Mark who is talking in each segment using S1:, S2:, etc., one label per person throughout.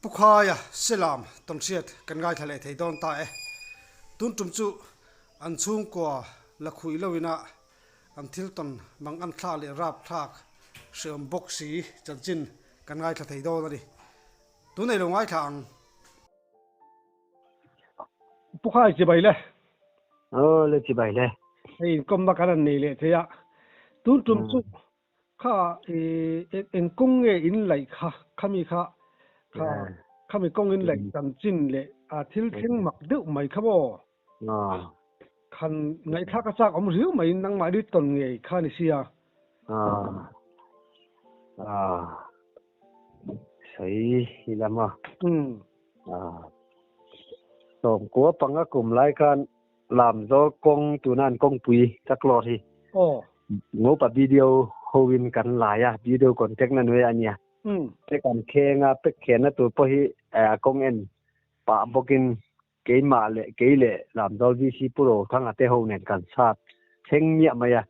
S1: Pukhaya silam tongsiat kan ngai thale thei don ta e tun tum chu an chung kwa la khui lowina an thil ton mang an thla le rap thak sem boxi chanchin kan ngai thla thei don ani tu nei lo ngai thang Pukhaya chi bai le
S2: le chi bai le
S1: ei kom ba kan nei le theya tun tum chu kha en kung nge in lai kha khami kha kha khami kong in lai chanchin le a thil thing mak deuh mai khabo khăn ngày khác các chắc ông riu mày năng mãi đi tuần ngày khăn đi xia
S2: sei lama à tổng của bằng cái cùng lại kan làm do công tu nan công pui chắc lo thì ngô bà video howin kan lại à video contact nan we anya cái kan khenga pe khena tu po hi công en pa bokin cái mà lệ cái lệ làm do VC Pro thằng à tê hậu nền cần sát thanh nhẹ mày à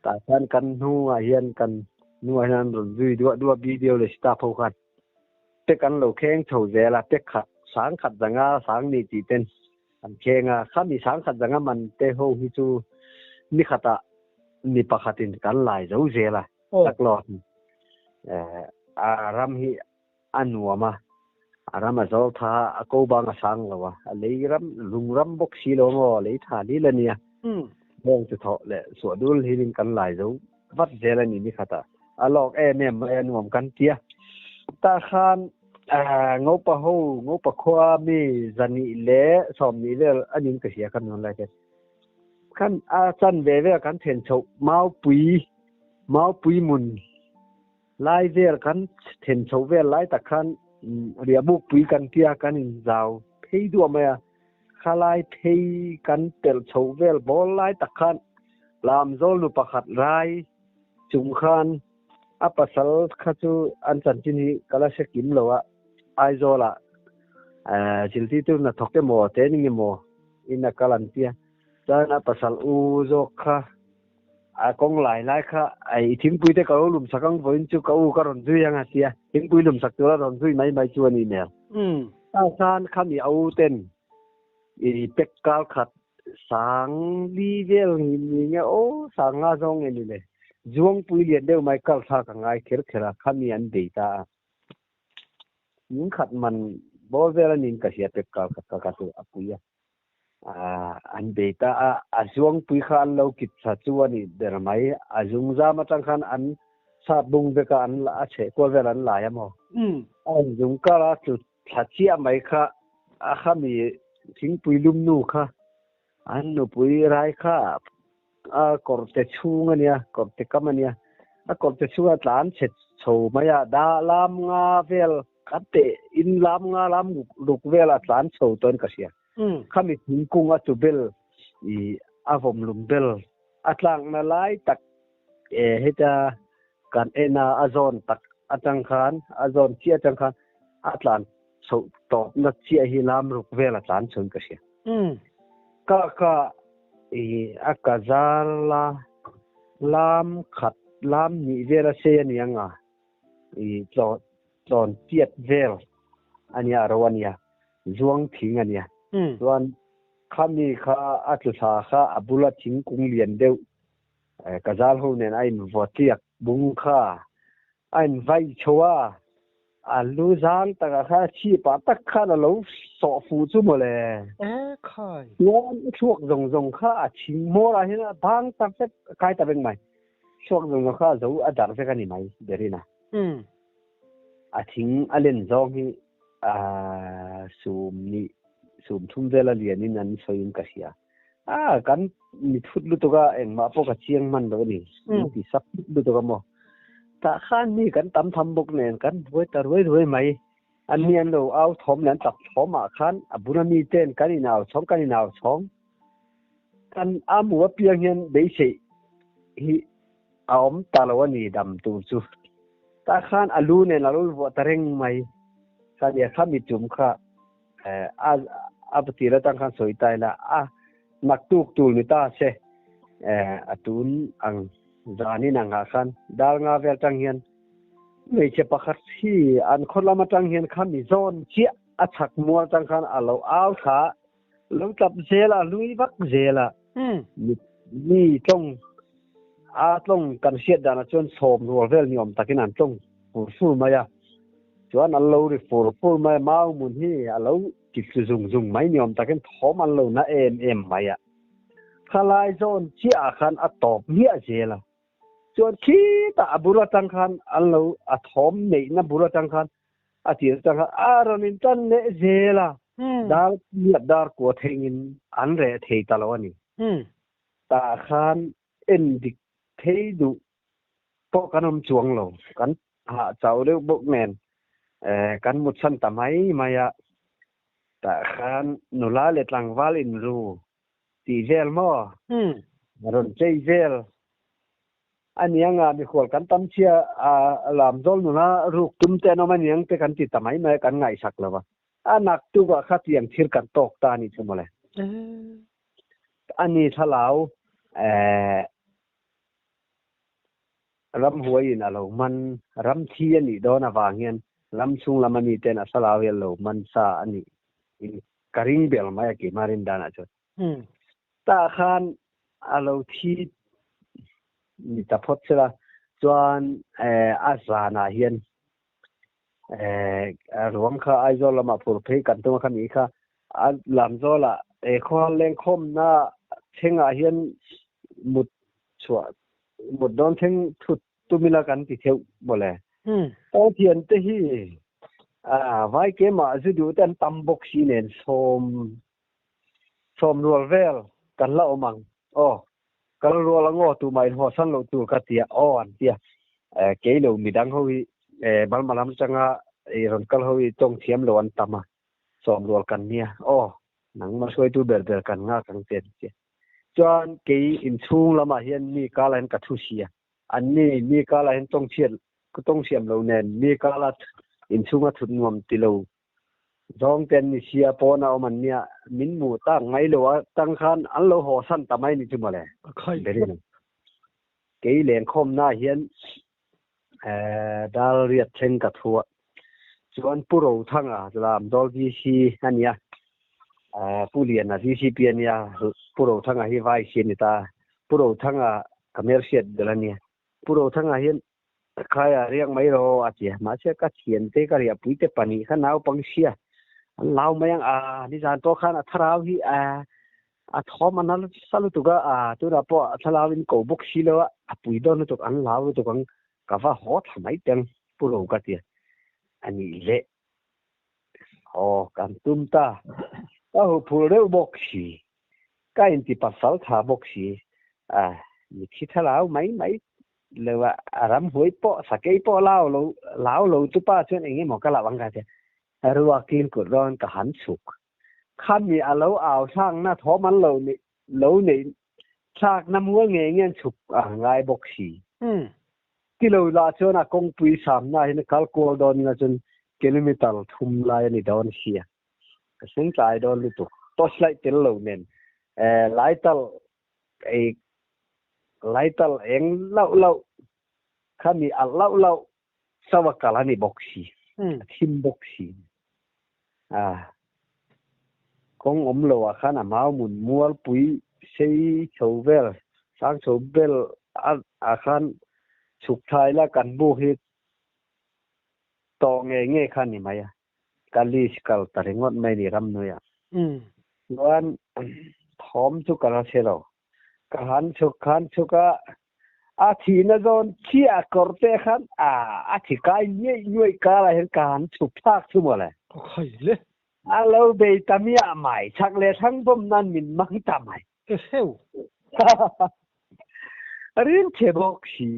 S2: tại sao cần nu à hiền cần nu à hiền rồi duy đua video để start hậu khát tê cần lâu khen thầu về là tê khát sáng khát rằng à sáng đi chỉ tên anh khen à khát đi sáng khát rằng à mình tê hậu hi chu ni khát à ni pa khát tin cần lại dấu về là chắc lo ram hi anua mà Rama zo tha ko bang sang lawa leiram lungram bok si lo ngo lei tha ni lania bong chu tho le so dul hilin kan lai zo vat zelani ni khata alok em ngom kan tia ta khan ngô pa khoa mi zani le som ni le anin ka sia kan non lai ke kan a chan ve kan then chou mau pui mun lai ver kan then chou ve lai ta khan ria buk pui kan tia kan in zau thei du ma khalai thei kan tel chou vel bol lai takhan lam zol nu pakhat rai chung khan apasal khachu an chan chin hi kala se kim lowa ai zola chilti tu na thokke mo te ni mo ina kalan tia dan apasal u zo kha kong lai kha ai thim pui te ka lum sakang voin chu ka u ka ron zui yang asia thim pui lum sak tu la ron zui mai chu ani ne ta san khami au ten i pek kal khat sang li vel ni nge o sang nga zong ni le zuang pui lian deu mai kal tha ka ngai khera khami an de ta ning khat man bo vel nin ka sia pek kal ka tu apuya an beta a zuang pui khan lo kit sa chuani der mai azung za ma tang khan an sa bung be ka an la che ko vel an la ya mo an zung ka la chu thachia mai kha a khami thing pui lum nu kha an nu pui rai kha a korte chung ania korte kamania a korte chunga tlan chet chho maya da lam nga vel kate in lam nga lam luk vel a tlan chho ton ka sia khami thingkung a chu bel I avom lum bel atlang na lai tak heta kan ena azon tak atang khan azon chi atang khan atlan so top na chi hi lam ruk vel atlan chon ka sia ka akazala lam khat lam ni vera se ni anga chon tiat vel ania rawania zuang thing ania tuan khami kha atla kha abula thingkung lian deu kazal ho nen ain votiak bung kha ain vai chowa alu zang ta kha chi pa tak kha na lo so fu chu mo le
S1: khai
S2: yon chuak zong kha a ching mo ra hina bang tak tak kai ta beng mai chuak zong kha zo a dar ve ka ni mai derina a thing alen zong hi sum thum vela lianin an soin ka sia kan mi thut lu to ga eng ma po ka chiang man do ni ti sap lu to ga mo ta khan ni kan tam tham bok nen kan voi tar voi mai an ni an lo au thom nan tak thom a khan abuna mi ten kan ni naw chong kan amu wa piang hian be se hi aom talawani dam tu chu ta khan alu ne la lu wa tareng mai ka ya khami chum kha abti la tang khan soi tai la nak tuk tul ni ta se atun ang zani na nga khan dal nga vel tang hian ไม่ใช่ประคัดที่อันคนละมาจังเห็นข้ามีโซนเจี๊ยอัชักมัวจังคันเราเอาขาแล้วจับเจละลุยบักเจละนี่ต้องกันเสียดานะจนโสมรัวเวลนิยมตะกินันต้องฟูมายาจวนอันเราดิฟูมามามุนที่อันเราจิตจุงไม่นิยมตะกินทอมันเรานะเอ็มมายาข้าลายโซนเจี๊ยคันอัตอบเหี้ยเจละจวนขี้ตาบุรุษจังคันอันเราอัทอมเนี่ยนะบุรุษจังคันอาทิตย์จังคันเรานินตันเนี่ยเจละดาร์เนี่ยดาร์กวดเฮงินอันเร่เทตลอดนี่ตาคันเอ็นดิกเทดูพวกกันจวงเรากันหาเจ้าเรียกบุกแมนกันมุดชันตะไมมายะตาคันนุลาเลตังวาลินรูตีเจลมั่วรอนเจเจลอันนี้งานมีคนกันตั้มเชียลามโจลนุนะรูกตุ้มเตนอมันยังเป็นกันติดตะไมมากันไงสักแล้ววะนักตัวขัดยังทิรกันตกตานี่ใช่ไหมเลยอันนี้ถ้าเรารำหัวยินอะไรมันรำเทียนนี่โดนวางเงินรำซุงรำมันนี่เต้นสลาวเยลโลมันซาอันนี้กริงเบลมาอยากกินมารินดานะจุดตาขันอะไรที่นี่ตาพดเสละจวนอาสานาเฮียนรวมข้าไอโซลมาพูดเพกันตัวข้ามีข้าลำโซละข้อเล่งคมน่าเชิงอาเฮียนมุดชัวมุดโดนเชิงทุดตุมิลากันติเที่ยวบ่เลยตอนเทียนเตฮีไว้เกมาจะดูแต่ตั้มบกซีเนนสมรัวเวลกันละอมังกันรัวละงอตัวใหม่หัวสั้นเราตัวกระเตียอันเตียเกลือมีดังเขาบัลมาลำจังรอนกัลเขาต้องเทียมลวนตามาสมรัวกันเนี่ยหนังมาช่วยตัวเบลกันง่ากันเตียนจวนเกยอินซุงละมาเห็นมีกาลเห็นกัทุเชียอันนี้มีกาลเห็นต้องเชียก็ต้องเชียมเราเน้นมีกาลอินซุงก็ทุนงวมติเราจองเต็นเชียปอนามันเนี่ยมินหมูตั้งไงหรือว่าตั้งคันอันเราหัวสั้นตาไม่นี่จุมาเลยเดี๋ยวนี้เกยเหลียงคมหน้าเห็นดาเรียดเชิงกับทัวส่วนผู้รู้ทั้งจะลำดอลดีซีอันเนี้ยผู้เรียนดีซีเปียเนี่ยผู้รู้ทั้งที่ไว้เชียนิตาผู้รู้ทั้งคอมเมอร์เชียลเดลเนี่ยผู้รู้ทั้งเห็นใครเรียกไม่รออาเจียมาเชื่อก็เขียนเตก็เรียบปุยเตปนีข้าน้าวปังเชียเราไม่ยังนิจานตัวข้าทราวที่ทอมันนั้นสรุปตัวก็ตัวเราพอทราวเป็นกูบุกชีแล้วปุยโดนตัวอันเราตัวกันก็ว่าฮอตทำไมจังผู้รู้ก็เตียอันนี้เละกันตุ้มตาก็ผู้เร็วบุกชีก็อินทิปัสสาวะบุกชีมีคิดถ้าเราไม่เลยว่าอารมณ์หวยปอสักไอ้ปอเล่าตุ๊ป้าชวนอย่างนี้หมอกระวังกันเถอะรู้ว่ากินกุดร้อนกับหันสุกข้ามีเราเอาช่างหน้าท้อมันเราเนี่ยชากน้ำหัวเงี้ยสุกง่ายบกสีที่เราลาชวนกงปุยสามน่าเห็นคัลกัวโดนกันจนกิโลเมตรทุ่มลายนี่โดนเสียก็ซึ่งใจโดนลุตุตัวสไลด์เตลเราเนี่ยไล่ตัลเองเล่าข้ามีเล่าสวัสดิ์การนี่บกสีทีมบกสีคงอมโลข้าน่ะมาหมุนมัวปุยใช้โชเวลสร้างโชเวลข้าสุดท้ายแล้วกันบุหิตตองเงี้ยข้านี่ไหมการลีสกัลตะเรงวดไม่ได้รำเนียวันทอมชุกระเชลขันชุกอาทิตย์นั้นโดนเชี่ยกอร์เตขันอาทิตย์กายย่อยกาอะไรเห็นการชุกพากชั่วโมงเลย
S1: โอเคเลย
S2: เราเบย์ตามีอะไม่ชักเลยทั้งบ่มนั้นมินมังตาไม่
S1: เฮ้ย
S2: เรื่องเชบกชี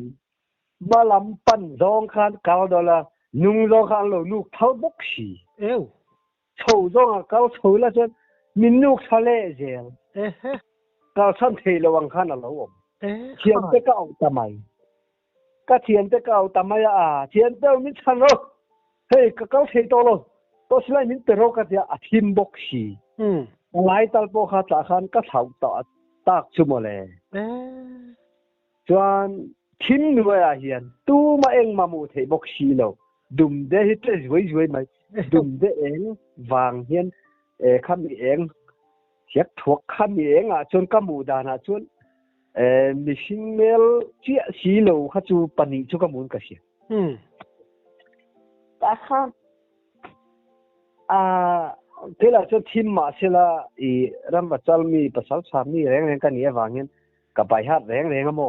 S2: มาลำปันจงขันกาวดอลานุ่งจงขันเรานุกเท่าบกชีโชว์จงกาวโชว์แล้วจนมินนุกทะเลเจลกาวสันเทระวังขันเราเทียนเตก็เอาตาไม่ก็เทียนเตก็เอาตาไม่เทียนเตมิชันโลเฮ้ยก็เขาเทโตโลตัวสไลมินเตโรกัดยาทีมบกชีหลายตัลโปขาจากขันก็เท่าต่อตากชั่วโมงเลยจวน ทิ้งด้วยเฮียนตู้มาเองมามูเทบกชีเราดุมเดฮิตเลยช่วยไหมดุมเดเองวางเฮียนข้ามีเองเสียถวกข้ามีเองชนกัมูดานะชนมิชิเมลเจียชีเราข้าจูปนิจูกัมูนกันเสียแต่ข้าเทล่าชนทีมมาเสละรัมบัจลมีภาษาสามีแรงกันเนี่ยวางเงี้ยกับไปฮัดแรงกันโม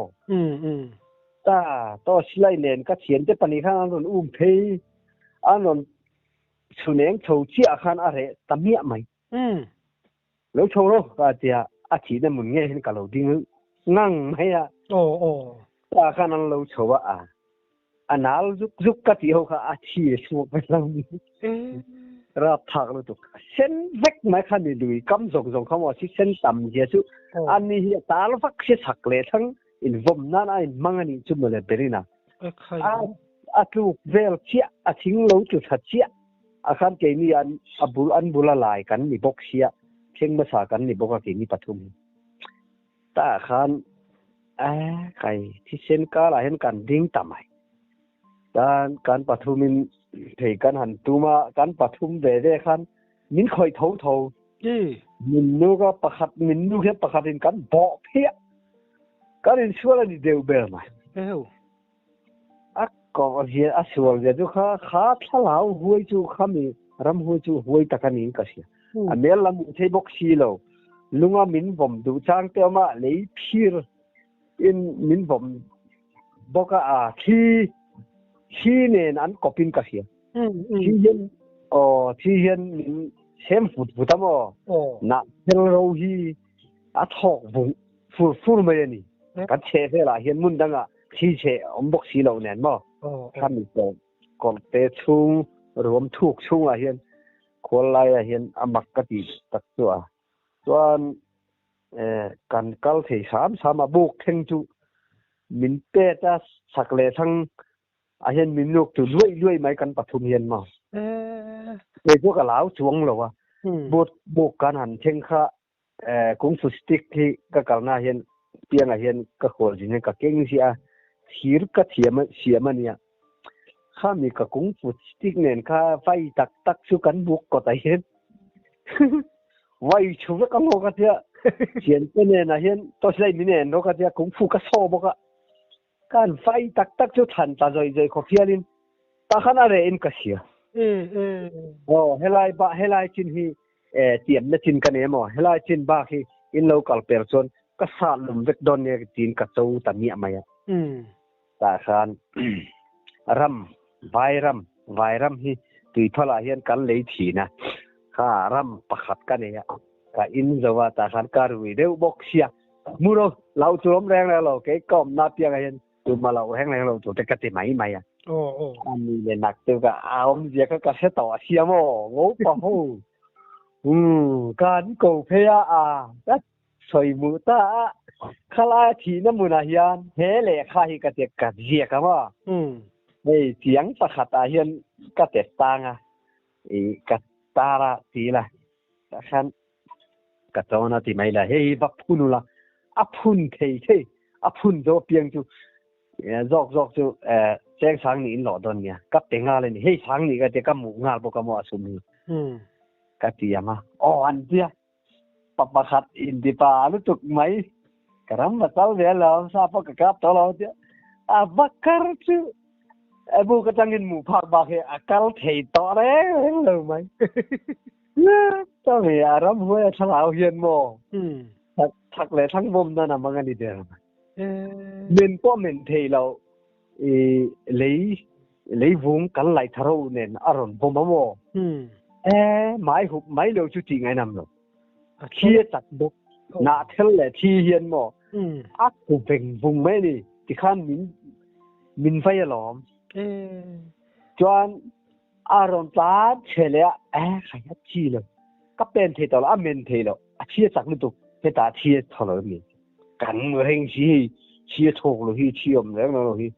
S2: ตาต่อสิไลเลนก็เขียนแต่ปนิข้างนั้นเพย์อันนั้นสุนัขโชว์เชี่ยขันอะไรตั้มเมียไหมแล้วโชว์ก็จะอาทิตย์นั้นมึงเงี้ยเห็นกับเราดิ้งนั่งไหมตาขันนั้นเราโชว์อันนั้นจุกกะทิเขาอาทิตย์ช่วงไปแล้วรับทักเราตุกเส้นเวกไม่ขันนี่ดูกำส่งเขาว่าที่เส้นต่ำเยอะสุอันนี้ตาเราฟักเสียสักเลยทั้งอินวมนั่นไอ้มังอันนี้จุดมันเลยเป็นนะลูกเวลเชียทิ้งเราจุดหัดเชียขันเกนี่อันบุลลายกันนี่บกเชียเชียงภาษากันนี่บกเกนี่ปฐุมตาขันใครที่เส้นกาลาเห็นกันดิ้งต่ำไหมการปฐุมินถีกันหันตัวมาการปฐุมเดขันมินคอยเท่ามินนูก็ประคัดมินนูแค่ประคัดกันบ่อเพี้ยการอินชัวร์นี่เดียวเบลมาก็เฮียชัวร์เดี๋ยวข้าทลาวหัวจูข้ามีรำหัวจูหัวตะกันนี่ก็เสียเมื่อลำมุเทบกชีโลลุงมินผมดูจางเตียวมาเลยพิรอินมินผมบอกที่เนี่ยนั้นก็เป็นก็เสียที่เห็นที่เห็นมินเช่นฟุตมั้งนะเฮลโรฮีทอกบุฟูไม่ได้นี่กันเชฟละเห็นมุนดังที่เชบกชีโลเนี่ยมั้งข้ามีก็เตะชุ่งรวมทุกชุ่งเห็นคนไล่เห็นมักกะติตักตัวส่วนการกัลที่สามบุกเข่งจูมินเตจะสักเลยทั้งเห็นมินลูกจูด้วยไหมกันปฐุมเห็นมั้งพวกเหล่าช่วงหรอวะบุกการหันเข่งข้ากุ้งฟุสติกที่ก็กล่าวน่าเห็นเพียงเห็นก็ขอจริงๆก็เก่งเสียฮีร์ก็เสียมันเนี่ยข้ามีกับกุ้งฟุตสติกเนี่ยข้าไฟตักสู้กันบุกก็แต่เห็นไว้ชูก็งงกันเถอะเขียนเป็นเนี่ยนะเห็นตัวใหญ่มีเนี่ยนกกันเถอะกุ้งฟูก็โซ่บอกการไฟตักสู้ทันตาใจขอเพียรินตาขนาดเอ็นก็เสียเฮลัยจินฮีเตรียมเนี่ยจินกันเนี่ยมั้งเฮลัยจินบ้าฮีอินโลกาลเปอร์ซอนก็สารลุมเวกดอนเนี่ยจีนกับโซ่ตันเนี่ยมาอ่ะตาขันรัมไวรัมที่ตุยทลายเห็นกันเลยทีนะข้ารัมประคัดกันเนี่ยก็อินจาวตาขันการวิเดียวบอกเสียมูโรเราจุลมแรงแล้วเราเก๋ก็นับยังไงเห็นตัวมาเราแห้งแรงเราตัวแต่กติไม่อ่ะอันนี้เนี่ยหนักตัวก็เอาเสียก็เสียต่อเสียมั้งโง่ปะฮู้การกูเพียสวยมุตาข้าลาทีน้ำมุนาเฮียนเฮเล่ข้าฮิกะเตกัดเจียกันว่าเสียงประคัตเฮียนกะเตตังกะตาระทีละแต่ฉันกะตอนนั้นที่ไม่ละเฮ้ยบักพุนุละพุนเทพุนโจเปียงจูจอกจูแจ้งสังนี่หลอดอนเนี่ยกับเต็งอะไรนี่เฮ้ยสังนี่ก็เตกับหมูงาบกมัวสุมีกะเตียมาอันเดียประคัดอินดิปาลุตุกไหมกระมัดเต้าเดียแล้วซาปกกับตัวเราเดียบักการ์จูบุกจังกินหมูผักบาเฮกัลเทยต่อเลยเลยไหมตัวเฮียรำหัวฉลาดเฮียนโมทักเลยทั้งวมนั่นน่ะมันกันดีเดียวเมนป้อเมนเทยเราเลยวงกันไหลทะลุเนี่ยอารมณ์ผมโมไม่เร็วจุดจริงไงนำเนาะเคียจัดบุกนาเทลเลยที่เฮียนโมกูเป็นวงไม่นี่ที่ข้ามมินไฟหลอมจวนอารมณ์ตาเฉลี่ยใครชี้เลยก็เป็นเทตอลเมนเทลชี้จักลุตุเฮตาชี้ทอลมีกันเมื่อเฮงชี้ถูกเลยชี้อมแล้วเลย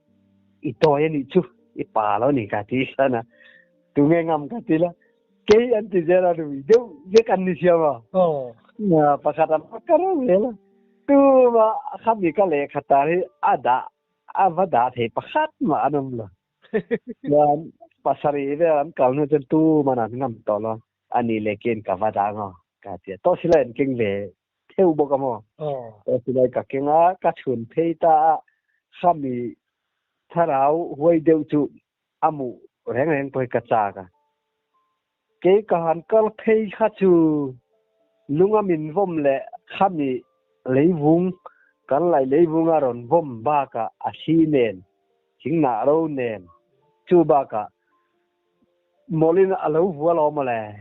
S2: อีตัวนี้ชุอีป่าแล้วนี่กันที่นั่นนะตัวเงี้ยงำกันที่ละเกี่ยนที่เจอแล้วดูเดี๋ยวกันนี่เชียวมาประกาศเลยละตัวมาข้ามีก็เลยขัดตาที่อาดา avada the pakhat ma anam lo yan pasari ve an kalnu chen tu mana ngam to lo ani leken ka vada ngo ka tia to silen king ve theu bo ka mo to silai ka kenga ka chun phei ta khami tharau huai deu chu amu reng reng poi ka cha ka ke ka han kal phei kha chu lunga min vom le khami leivung kan lai leivung aron vom ba ka asinen chính nạ đâu nè chú ba cả molin alo vua lo mà lẽ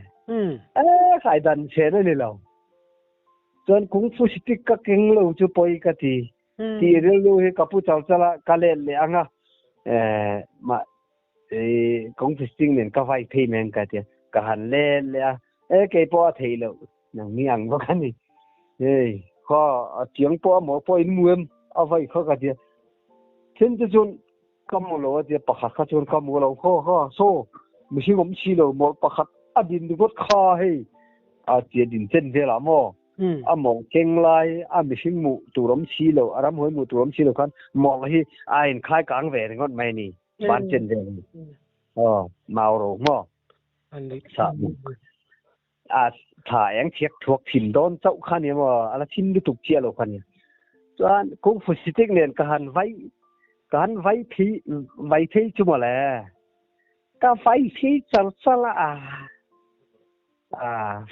S2: khai đàn xe này lâu cho cũng phu sĩ các kinh lâu chú bôi cái thì lâu thì capu chào chala kale le anga mà cũng phu sĩ nên cái vai pay men cái thì cái hành le cái po thì lâu nàng mi ăn có cái gì khó tiếng po mo po in muem ở vậy khó cái gì thiên chun kamulo dia pakhat kha chun kamulo kho so misi ngom chi lo mo pakhat adin du got kha hei a tia din chen ve la mo a mong keng lai a misi mu turom chi lo aram hoi mu turom chi lo khan mo hi a in khai kang ve ngot mai ni ban chen ve mau ro mo
S3: anh
S2: sa a tha yang thiek thuak thin don chau khan ni mo ala thin du tuk chia lo khan ni chuan kung fu sitik nen ka han vai kan vai thi chu mà lẽ ka vai thi chal chala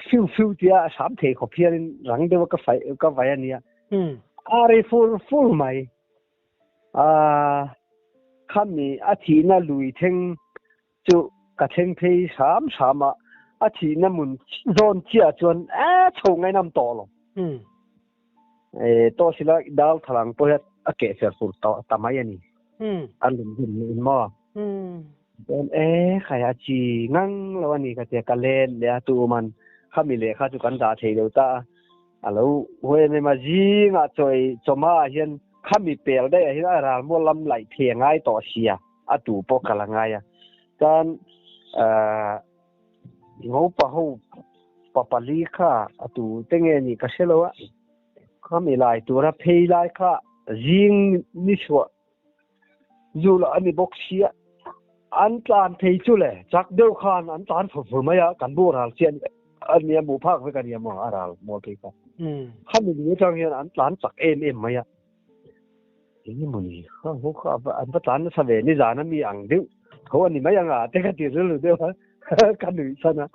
S2: phiu tia sam the kho phian rang de ka vai ania are full mai khami a thi na lui theng chu ka theng phei sam a thi na mun zon chia chuan chho ngai nam to lo to sila dal thalang po het a ke fer fur tamai ani an lum hin mo don khaya chi ngang lo ani ka te ka len le tu man khami le kha chu kan da thei lo ta alo we me ma ji nga choi choma hian khami pel dai hi ra mo lam lai the ngai to sia a tu po kala ngai ya kan ngau pa ho papali kha atu tenge ni ka selo a khami lai tu ra phei lai kha jing ni chwa dù là anh bốc xia anh tàn thấy chú lệ chắc đều khan anh tàn phở mấy á cán bộ hal xiên anh em bù phác với cái em mà hal mua cái cái khăn mình nhớ trong hiện anh tàn chắc em mấy á ini muni không anh bắt tàn sao về ni giả nó mi ăn điệu thôi anh mấy ăn à thế cái tiền rồi điệu hả cái nữ sinh á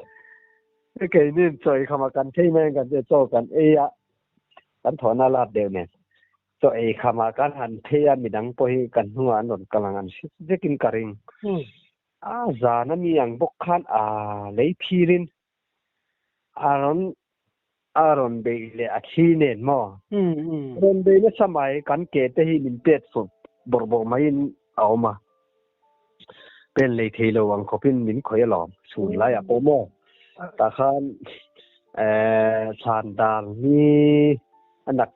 S2: cái nên chơi không mà cần thấy mấy cần cho cần á cần thọ na lạt đều nè so khama kan han thea midang poi kan hunga non kalangan jekin karing zana mi ang bok khan lei phirin aron be le athi nen mo ron be na samai kan ke te hi min pet fu bor mai awma pen le thelo wang khopin min khoi lom sun lai a pomo ta khan chan dal ni anak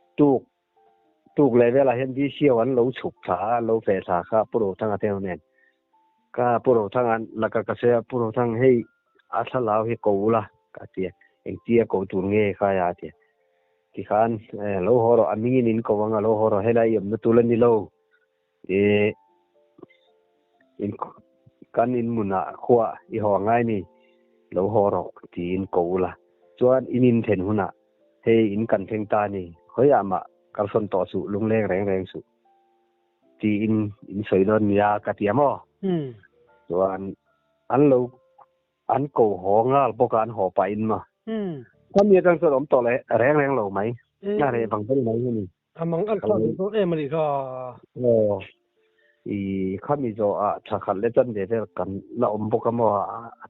S2: tuk level a hen di siaw an lo chuk tha lo fe tha kha puro thang a tel nen ka puro thang an laka ka se puro thang hei a thalau hi ko la ka tia eng tia ko tur nge kha ya tia ki khan lo horo amingin in ko wanga lo horo helai yam na tulan ni lo in kan in muna khwa I ho ngai ni lo horo ti in ko la chuan in then huna hei in kan theng ta ni hoyama kal son to su lung leng reng su ti in soi don ya ka ti mo chuan an ko ho ngal bo kan ho pa in ma kam ye kang so om to le reng lo mai na re bang pen mai ni
S3: amang an kha to emari kha
S2: khami zo a tha khat le chan de kan la om bo ka mo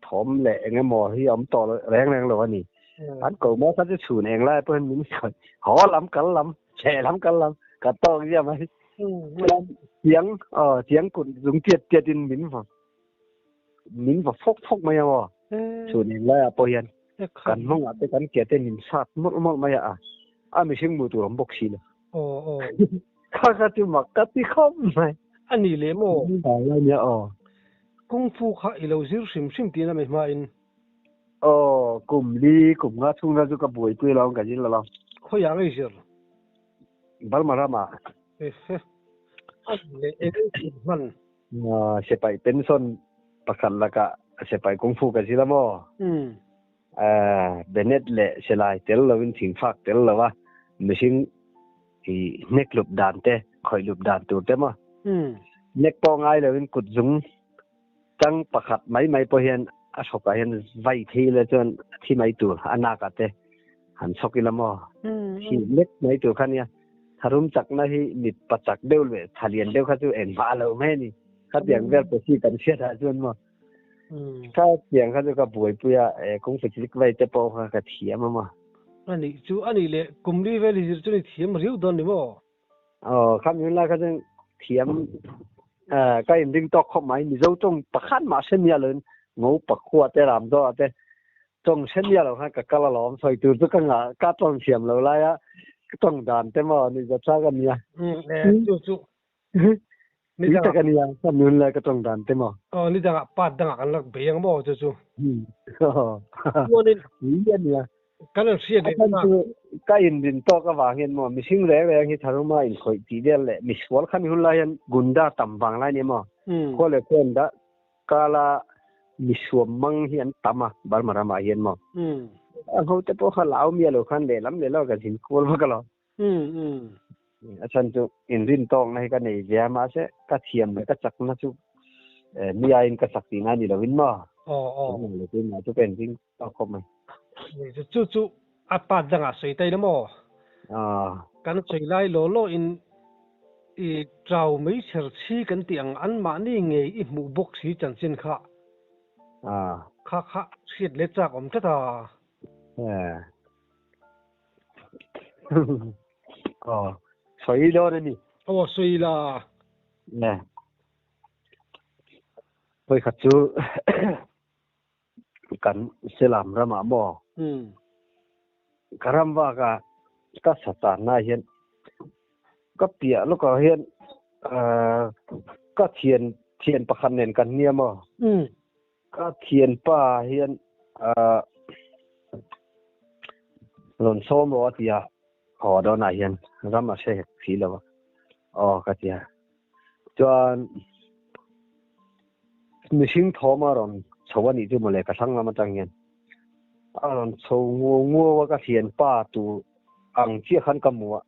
S2: thom le enge mo hi om to reng lo ani an ko mo sa chu neng lai pen min ho lam kal lam che lắm cả lắm cả to cái gì mà tiếng cũng dùng tiệt in mình vào phốc mày à chủ nên là bao nhiêu cần mong à cái cần kia tên mình sát một mày mình xin mua tủ bốc xí
S3: nữa
S2: cái tiêu mặc cái tí không mày
S3: anh đi lấy mồ
S2: là nhớ
S3: công phu khai lâu zir sim tiền là mấy mà in
S2: cùng ngã chung ra cho cái buổi tuổi lâu cái gì là lâu
S3: khôi yang ấy zir
S2: bal marama
S3: le eng man
S2: se pai pension pakhat laka se pai kung fu ka silamo benet le selai tel lovin thing phak tel lawa machine ki nek lup dan te khoi lup dan tu te ma nek po ngai lovin kut jung chang pakhat mai po hian a soka hian vai thi le chon thi mai tu anaka te han sokilamo hi nek mai tu khania tharum chakna hi mit pachak deu le thalian deu kha chu en ba lo me ni kha tiang vel pe si kan sia da chon mo kha tiang kha chu ka buai puya kung pe chik vai te po kha thiam ma
S3: ani le kumli veli zir chu ni thiam riu don ni mo
S2: kham yun la kha chu thiam ka in ding tok khom mai ni zo tong pakhan ma sen ya len ngô pakhuwa te ram do te tong sen ya lo kha ka kala lom soi tu chu ka nga ka tong thiam lo la ya tong dan te mo ni ja cha ga nia
S3: chu
S2: ni ta ka nia ka nun la ka tong dan te mo
S3: ni da pa da kan lak be yang mo chu
S2: ni ya nia
S3: kan sia de
S2: ka in din to ka wa hen mo mi sing re hi tharuma in khoi ti del le mi swal khan hun la yan gunda tam bang la ni mo ko le ken da kala mi swam mang hian tama bar mara ma hian mo ho te po kha law mi lo khan le lam le lo ka jin kol ma ka lo asan chu in rin tong nai ka nei ya ma se ka thiam ka chak na chu mi a in ka sak ti na ni lo win mo le tin na chu pen jing to khom mai
S3: chu apa danga sei tai mo kan chei lai lo in i trau mai ser chi kan tiang an ma ni nge i mu bok si chan chin kha kha siết le chak om ta
S2: soi do ni
S3: soi la
S2: nè tôi khát chú kan selam rama mo karam wa ka satan na hian ka pia lo ka hian ka thian pakhan nen kan nia mo ka thian pa hian lon so mo tia ho do na hian rama se phi lo ka tia chuan mihring thawma ron chawani chu mole ka thang lama tang hian ron chaw ngo ka thian pa tu ang chi khan ka muwa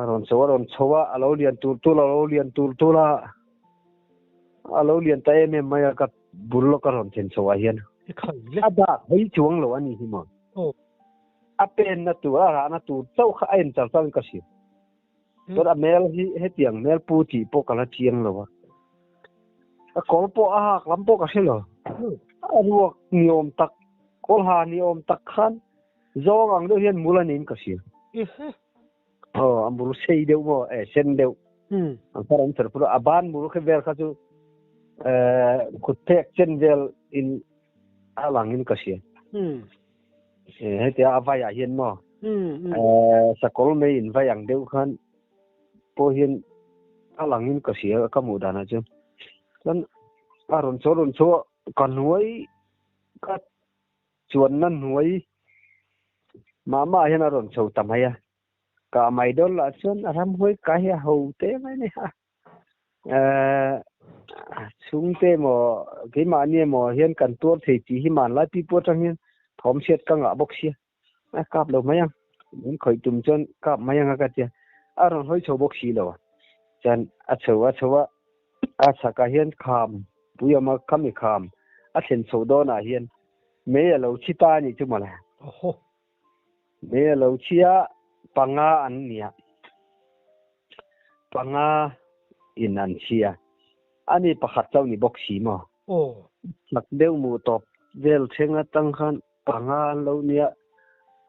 S2: ron chawa alo lian tu la alo lian ta em maya ka burlo ka ron chen chawa hian ada hei chuang lo ani hi mo apen na tu ara na tu chau kha en chal chal ka si tor amel hi he tiang mel pu ti po kala chiang lo a kol po a hak lam po ka selo a ruak niom tak kol ha niom tak khan zong ang do hian mulanin ka si amuru sei deu mo sen deu ang param ser pura aban muru ke ver kha chu kutek chen vel in alangin ka si he tia avaya hian mo sakol me in vayang deu khan po hian alangin ka si ka mu dana chu dan aron cho kan nuai ka chuan nan nuai mama hian aron cho tamaya ka mai dol la chuan aram hoi ka he ho te mai ne ha chung te mo ke ma ni mo hian kan tur thei chi hi man lai pi po tang hian thom set ka nga bok sia kap lo mayang mun khoi tum chon kap mayang ka tia aron hoi cho bok si lo chan a chowa a saka hian kham puyama khami kham a thlen so do na hian me lo chita ni chu mala me lo chia panga an nia panga in an chia ani pakhat chaw ni bok si mo mak deu mu top vel thenga tang khan panga lo nia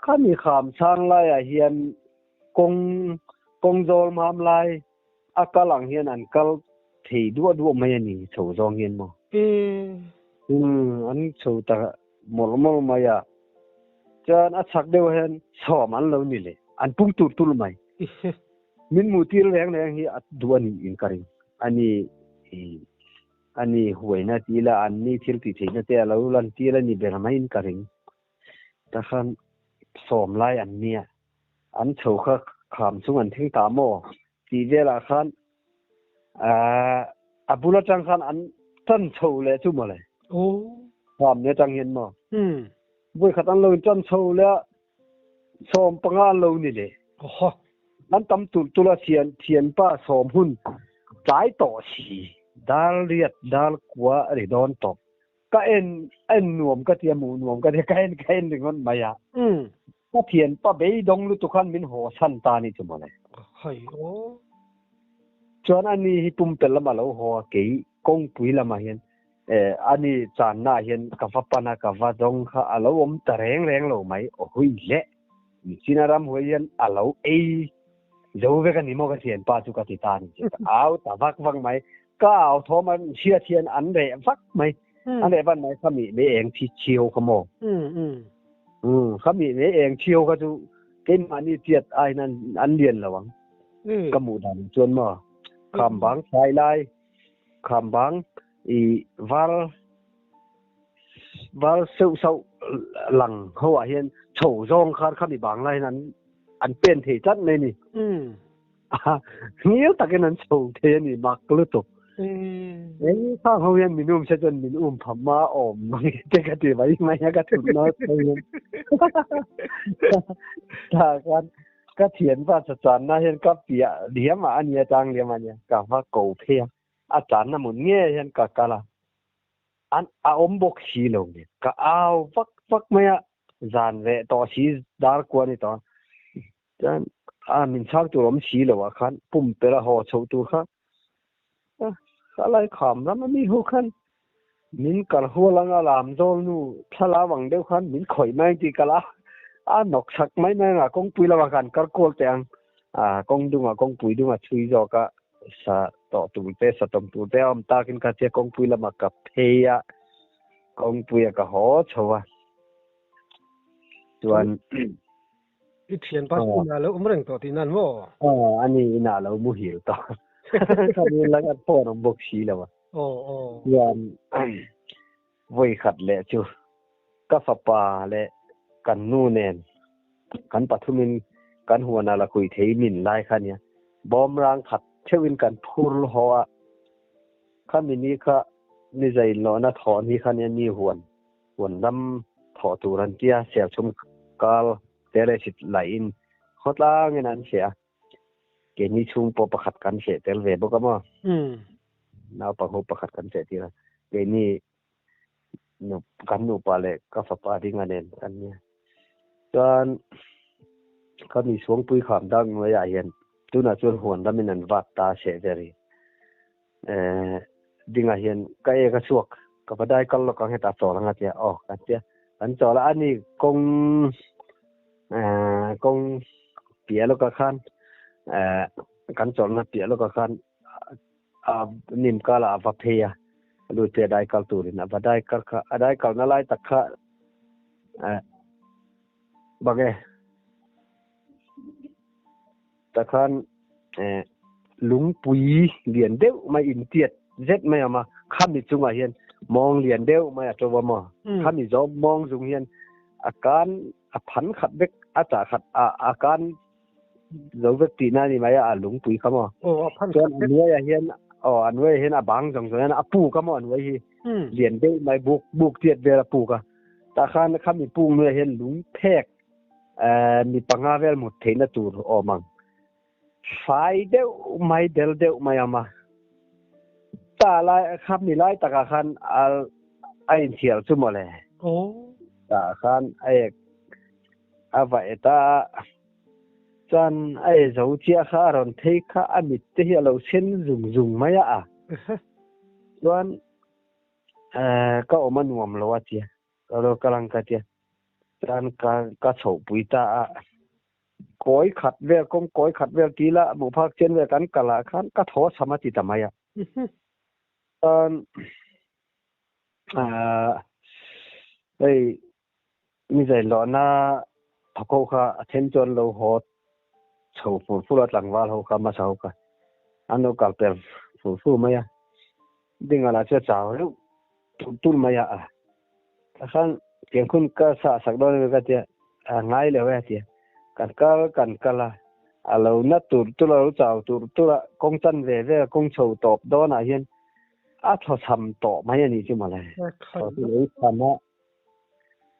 S2: khami kham sang lai a hian kong zol mam lai akalang hian an kal thei du mai ani chho zong hian mo an chho ta mol maya chan a chak deu hen som an lo ni le an pung tur mai min mu tir leng hi at duani in karing ani huaina tila anni thil ti theina te lo lan tila ni berama in karing ta khan som lai an nia an chho kha kham chung an thing ta mo ti vela khan บุรจังคันอันท่านโชว์เลยจุ่มอะไร
S3: โอ้
S2: ความเนี่ยจังเห็นมั้งบุยขัดอันเราจันโชว์แล้วสอมปังอาเรานี่เลย
S3: โอ้
S2: นั้นตำตุลาเทียนป้าสอมหุ่นจ่ายต่อสีดาลเรียดดาลกัวอะไรโดนตบก็เอ็นหน่วมก็เทียมหมูหน่วมก็เทียก็เอ็นถึงมันไม่อะถ้าเทียนป้าเบยดงลุตุขันมินหัวสันตานี่จุ่มอะไร
S3: เฮ้ยโอ้
S2: จวนอันนี้ฮิปุ่มเป็นละมาแล้วหัวเก๋กงปุยละมาเห็นอันนี้จานน่าเห็นกับฟ้าปนกับฟ้าดงค่ะอาเราตะแรงเราไหมโอ้ยเละมีสินารำหัวเย็นอาเราจะเอาไปกันนี่มองกันเทียนป้าจุกติตานี่เอาแต่ฟักไหมก็เอาทอมันเชียเทียนอันเดฟักไหมอันเดบ้านไหนเขามีเองที่เชียวขโมยเขามีเองเชียวก็จะเกินอันนี้เทียดไอ้นั่นอันเดียนระวังกระมูดันจวนมาคำบังชายไล่คำบังวัลเซาหลังเขาว่าเห็นโฉซองคาดเขามีบางไรนั้นอันเป็นเทจัดเลยนี่เงี้ยตะกันนั้นโฉเทนี่มักลุตุถ้าเขาเห็นมินุ่มเช่นมินุ่มพม่าอมมันจะกระตือไว้ไหมก็ถึงน้อยไปถ้ากันก็เถียนว่าอาจารย์น่าเห็นก็เปียเลี้ยมาอันนี้จังเลี้ยมาเนี่ยกับว่าโกเพียอาจารย์น่ะมุนเงี้ยเห็นกับกะละอันอมบกสีลงเนี่ยก็เอาฟักไม่อะจานเวต่อสีดาร์กว่านี่ต่อจันมินชักตัวอมสีเลยว่าคันปุ่มเปล่าหัวโชว์ตัวค่ะอะไรขำแล้วมันมีหัวคันมินกัลหัวลังอลามโจนูทลาวังเดียวคันมินข่อยแมงจีกะละนกชักไม่แมงกงปุยละว่ากันกัลโกลเตียงกงดุงกงปุยดุงชุยจอกะสะต่อตูเตสะตมตูเตอมตากินกะเจกงปุยละมากับเพียกงปุยกะหัวชัวส่วน
S3: อีเทียนป้าสุนาแล้วเรื่องตัวที่นั่นว่า
S2: อันนี้น่าเรามุหิลต่อคำนี้แล้วก็พ่อน้องบกชีแล้ววะส่วนไว้ขัดแหละจูก็ฝาปาและกันนู่นเนนกันปัทุมินกันหัวนาละคุยเทมินไล่คันเนี่ยบอมรางขัดเชวินกันพูลหัวคันนี้ค่ะนี่ใจล้อนะถอนนี่คันนี้นี่หวนดำถอตูรันเจียเสียชมกาลเตเรสิตไหลอินขดล่างนั้นเสียเกนี่ชุงปอประคัดกันเสียเตลเวบก็มั้งน่าปะหัวประคัดกันเสียทีละเกนี่หนูกันหนูปาเลยก็ฝาปาดิ้งอันเด่นกันเนี่ยจนเขามีช่วงปุยขามดังไว้ใหญ่เห็นตัวน่ะชวนหวนแล้วมันนั่นวัดตาเสียเจรีดิ้งอันเห็นก็ก็ชวกก็พอได้ก็เราก็ให้ตาโจแล้วกันเจ้าออกกันเจ้าอันโจแล้วอันนี้กงเปียแล้วก็คันกันโจแล้วเปียแล้วก็คันนิมกาลาฟาเพียดูเตได้กัลตูรินะบัดได้กัลค่ะได้กัลนั่นไล่ตักค่ะบังเอตะคันลุงปุยเหรียญเดียวมาอินเตียดเจ็ดไม่เอามาข้ามีจุงอาเฮียนมองเหรียญเดียวมาตัวมาข้ามีจอบมองจุงเฮียนอาการพันขัดเบกอาจจะขัดอาการเราเวทีนั่นนี่ไหมลุงปุยเขามาส่วนอันนี้เฮียนอันไว้เห็นบางจังส่วนนั้นปูก็มาอันไว้เหรียญเดียวไม่บุกเตียดเวลาปูก็ตะคันข้ามีปูเนื้อเห็นลุงแพกมีปังอาเวลหมดเทนตูร์อมังไฟเดียวไม่เดียวไม่เอามาตาลายครับมีลายตะคันไอเสียวซุ่มอะไรตะคันไอไว้ตาจันไอเจ้าเจ้าข้ารอนเทข้าอมิตเที่ยวเราเส้นจุงไม่อะส่วนก็ออกมาหน่วมแล้วว่าเจ้าเรากำลังกันเจ้าจันก็โฉบปุยตาก้อยขัดเวลก้อยขัดเวลทีละหมู่ภาคเช่นเวลกันกะละคันก็ท้อสมาธิทำไมอ่ะเฮ้ยมีใจหล่อหน้าพะโคค่ะเช่นจนเราหดโฉบฟูรถหลังว่าเราค่ะมาเช้าค่ะอันนู้นกับเปลี่ยนฟูไหมอ่ะดิ่งอะไรเชื่อเจ้าแล้วตุ้นไหมอ่ะคันเพียงคุณก็สักดอนเลยก็เจ้าง่ายเลยเว้ยเจ้ากันกะละ alo na tu lo chào tu la công chân về công chầu top đó na hiền thọ sầm to mấy anh chứ mà này thọ lấy sầm á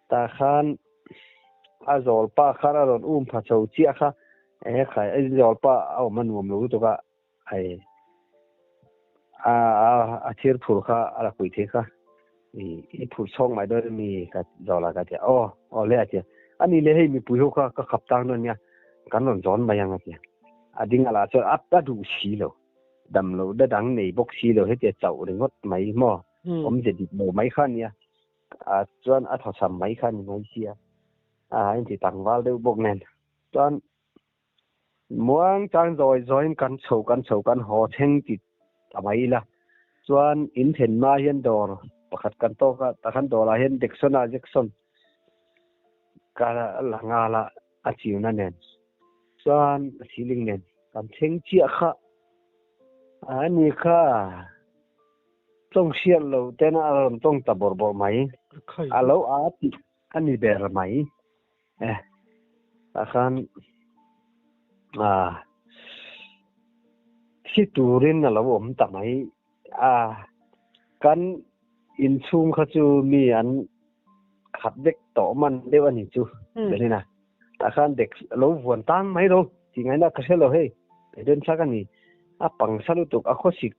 S2: ta khan zol pa khara ron pha chầu chia kha khai zol pa man mum lu to ka ai thir phur kha ala kui the kha i phur song mai do mi ka zola ka tia le tia ani le hei mi pu ho kha ka khap tang non nya kan ron zon ba yang tia ading ala cho ap ta du si lo dam lo da dang nei bok si lo he tia chau ring hot mai mo om je dit mo mai khan nya chuan tho sam mai khan mai sia anh thì tặng vào đều bốc nền chuan muang chang rồi kan chou kan ho theng ti amai la chuan in then ma hian dor pakhat kan to ka takhan dor la hian Jackson ka la nga la chiu na nen chuan ceiling nen kan theng chia kha ani kha tong sian lo ten a tong ta bor mai alo ti ani ber mai akan si turin na lawom tamai kan in chung kha chu mi an khat dek to man deu ani chu belina akan dek lo vuan tang mai ro ti ngai na khaselo he den sa kan ni pang salu tuk a khosik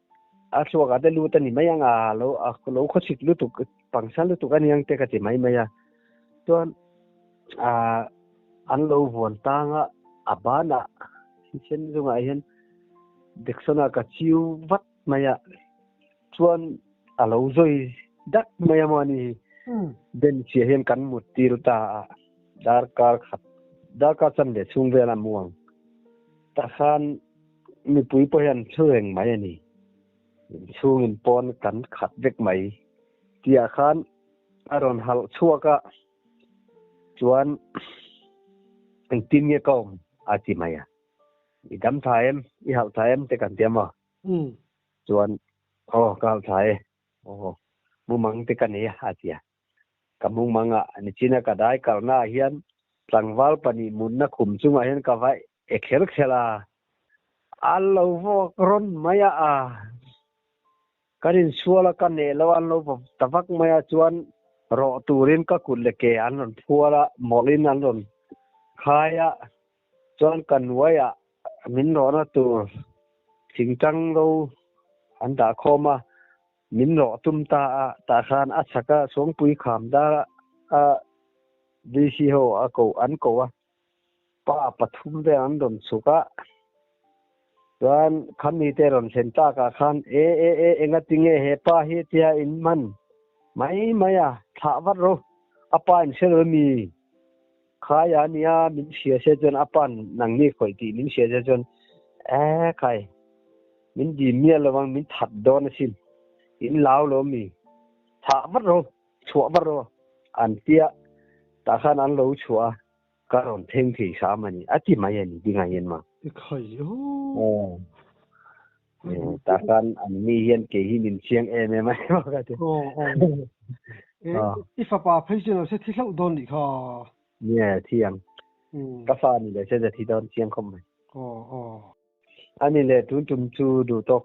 S2: a chwa ga de lu tani mai anga lo khosik lu tuk pang salu tuk ani ang te ka ti mai maya tuan an lo vuan tanga abana chen zunga hian deksona ka chiu vat maya chuan alo zoi dak maya mani den chi hian kan mutir ta dar ka chan de chung vela muang ta khan mi pui po hian chueng mai ani chungin pon kan khat vek mai tia khan aron hal chuaka chuan anh tin nghe câu chị mày đi đám thai em đi học thai em thì cần tiêm à chuan cao thai mu mang thì cần gì chị cầm mu mang anh chỉ là cái đại cái na hiền trangwal pani mun na khum chung hiền cái vậy khela alo vô ron maya cái din suala cái này lo an lo tavak maya chuan ro turin ka kulleke an ron phuala molin an ron khaya chuan kanwaya min ro na tur thingtang lo an da khoma min ro tum ta khan achaka song pui kham da dc ho an ko pa pathum de an ron suka chuan khami te ron senta ka khan enga tinge he pa hi tia in man mai maya tha wat ro apa in selo mi khaya nia min sia se jon apan nang ni khoi ti min sia se jon khai min di mia lawang min that don sin in lao lo mi tha wat ro chua wat ro an tia ta khan an lo chua ka ron theng thi sa mani ati mai ani dinga yen ma
S3: khai
S2: ta khan an mi hian ke hi min chiang mai ka te
S3: ifapa phaisin se thi hlau don ni kha
S2: thiang ka fa ni le se thi don chiang khom mai ani le tum chu du tok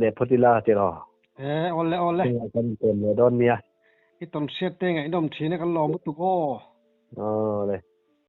S2: le photila te ro
S3: ole
S2: kan ten le don nia
S3: I ton set te ngai dom thine kan lo mu tu ko
S2: le